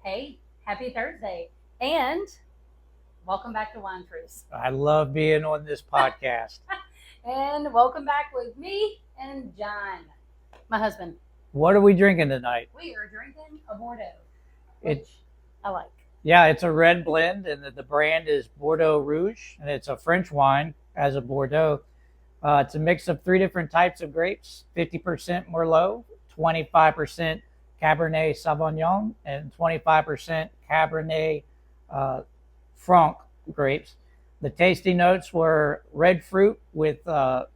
Hey, happy Thursday. And welcome back to Wine Truths. I love being on this podcast. And welcome back with me and John, my husband. What are we drinking tonight? We are drinking a Bordeaux, It- which I like. Yeah, it's a red blend, and the brand is Bordeaux Rouge, and it's a French wine as a Bordeaux. It's a mix of three different types of grapes: 50% Merlot, 25% Cabernet Sauvignon, and 25% Cabernet Franc grapes. The tasty notes were red fruit with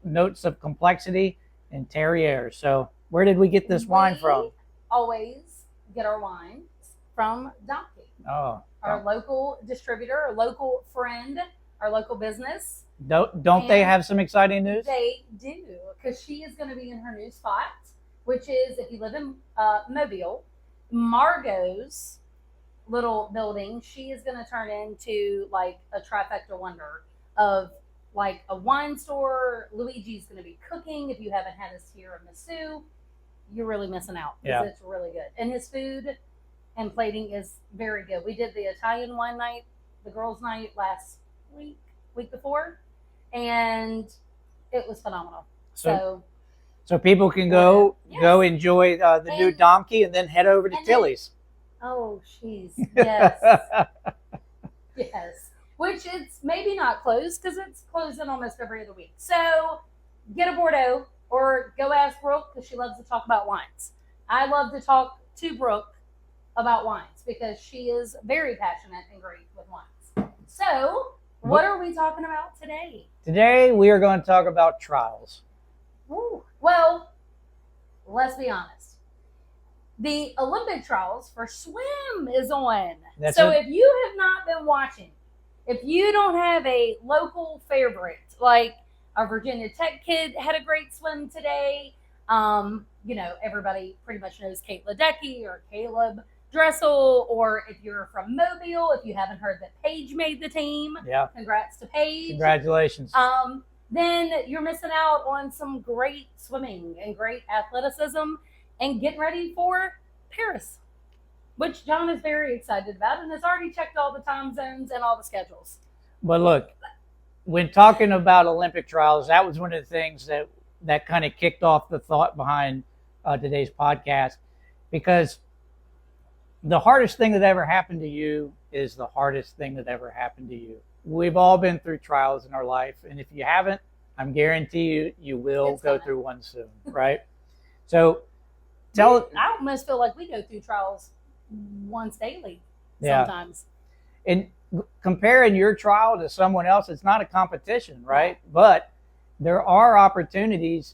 notes of complexity and terroir. So, where did we get this wine from? We always get our wines from Donkey, Oh, our local distributor, our local friend, our local business. don't they have some exciting news? They do, because she is going to be in her new spot, which is, if you live in Mobile, Margot's little building, she is going to turn into like a trifecta wonder of like a wine store. Luigi's going to be cooking. If you haven't had us here in Missou, you're really missing out, because it's really good. And his food and plating is very good. We did the Italian wine night, the girls' night last week before, and it was phenomenal. So people can go enjoy the new Donkey and then head over to Tilly's. Oh, jeez. Yes. Yes. Which it's maybe not closed, because it's closing almost every other week. So get a Bordeaux, or go ask Brooke, because she loves to talk about wines. I love to talk to Brooke about wines, because she is very passionate and great with wines. So what are we talking about today? Today we are going to talk about trials. Ooh. Well, let's be honest. The Olympic trials for swim is on. If you have not been watching, if you don't have a local favorite, like our Virginia Tech kid had a great swim today. Everybody pretty much knows Kate Ledecky or Caleb Dressel, or if you're from Mobile, if you haven't heard that Paige made the team, congrats to Paige. Congratulations. Then you're missing out on some great swimming and great athleticism and getting ready for Paris, which John is very excited about and has already checked all the time zones and all the schedules. But look, when talking about Olympic trials, that was one of the things that kind of kicked off the thought behind today's podcast, because the hardest thing that ever happened to you is the hardest thing that ever happened to you. We've all been through trials in our life, and if you haven't, I'm guarantee you will go through one soon, right? So I almost feel like we go through trials once daily sometimes. And comparing your trial to someone else, it's not a competition, right? But there are opportunities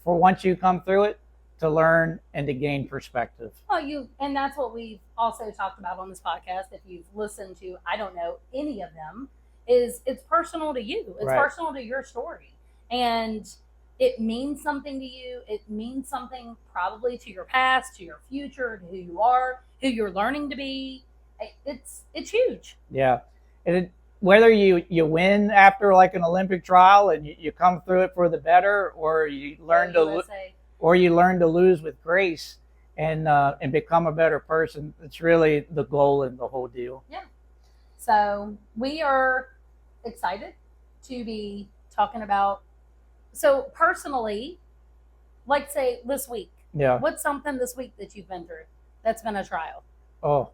for, once you come through it, to learn and to gain perspective. And that's what we've also talked about on this podcast. If you've listened to, I don't know, any of them, is it's personal to you. It's personal to your story. And it means something to you. It means something probably to your past, to your future, to who you are, who you're learning to be. It's huge. Yeah. And whether you win after like an Olympic trial and you come through it for the better, or you learn to lose with grace and become a better person, it's really the goal in the whole deal. Yeah. So we are excited to be talking about. So personally, like say this week. Yeah. What's something this week that you've been through that's been a trial? Oh.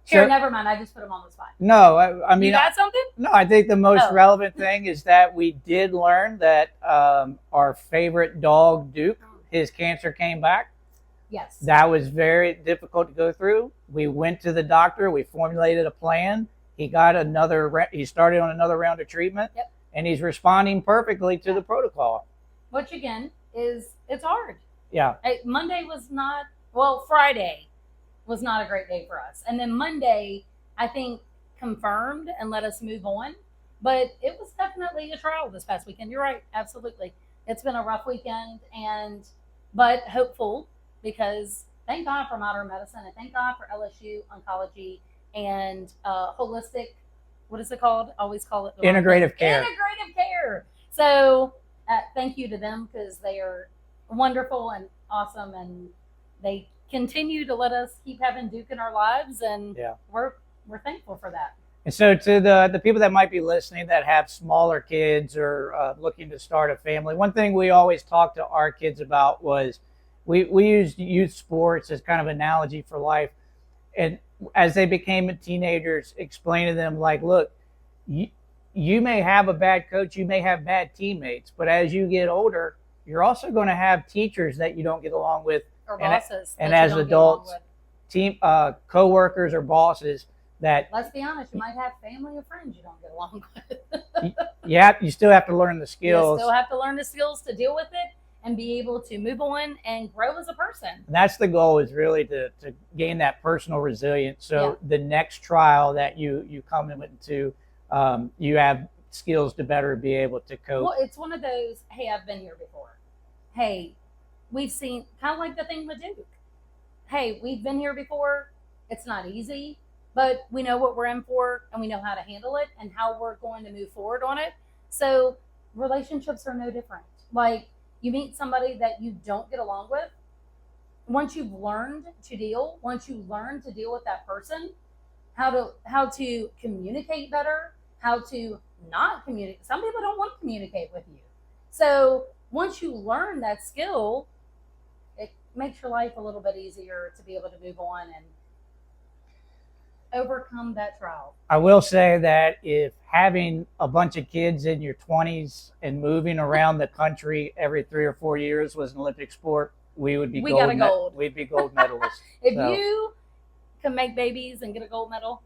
Here, never mind. I just put them on the spot. No, I mean, you got something? No, I think the most relevant thing is that we did learn that our favorite dog, Duke, his cancer came back. Yes. That was very difficult to go through. We went to the doctor. We formulated a plan. He started on another round of treatment. Yep. And he's responding perfectly to the protocol. Which again it's hard. Yeah. Friday was not a great day for us. And then Monday, I think, confirmed and let us move on. But it was definitely a trial this past weekend. You're right. Absolutely. It's been a rough weekend, but hopeful, because thank God for modern medicine, and thank God for LSU oncology and holistic, what is it called? I always call it integrative care. Integrative care. So thank you to them, because they are wonderful and awesome, and they continue to let us keep having Duke in our lives, and Yeah. we're thankful for that. And so to the people that might be listening that have smaller kids or looking to start a family, one thing we always talk to our kids about was we used youth sports as kind of an analogy for life. And as they became teenagers, explain to them, like, look, you may have a bad coach, you may have bad teammates, but as you get older, you're also going to have teachers that you don't get along with, Or bosses. and that you as don't get along adults, with. team co-workers or bosses that Let's be honest, you might have family or friends you don't get along with. you still have to learn the skills. You still have to learn the skills to deal with it and be able to move on and grow as a person. And that's the goal, is really to gain that personal resilience. So the next trial that you come into, you have skills to better be able to cope. Well, it's one of those, hey, I've been here before. Hey, we've seen, kind of like the thing with Duke. Hey, we've been here before. It's not easy, but we know what we're in for, and we know how to handle it and how we're going to move forward on it. So relationships are no different. Like, you meet somebody that you don't get along with, once you've learned to deal, once you learn to deal with that person, how to communicate better, how to not communicate. Some people don't want to communicate with you. So once you learn that skill, it makes your life a little bit easier to be able to move on and overcome that trial. I will say that if having a bunch of kids in your 20s and moving around the country every 3 or 4 years was an Olympic sport, we would be We got a gold. We'd be gold medalists. If you can make babies and get a gold medal,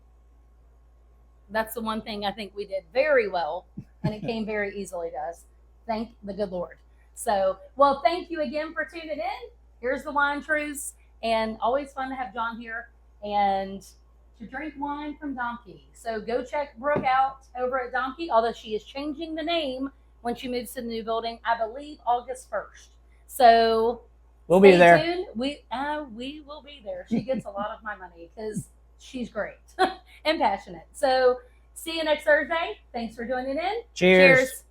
that's the one thing I think we did very well, and it came very easily to us. Thank the good Lord. So, well, thank you again for tuning in. Here's the Wine Truths, and always fun to have John here and to drink wine from Donkey. So go check Brooke out over at Donkey, although she is changing the name when she moves to the new building, I believe August 1st. So we'll be there. Tuned. We will be there. She gets a lot of my money because she's great and passionate. So see you next Thursday. Thanks for joining in. Cheers. Cheers.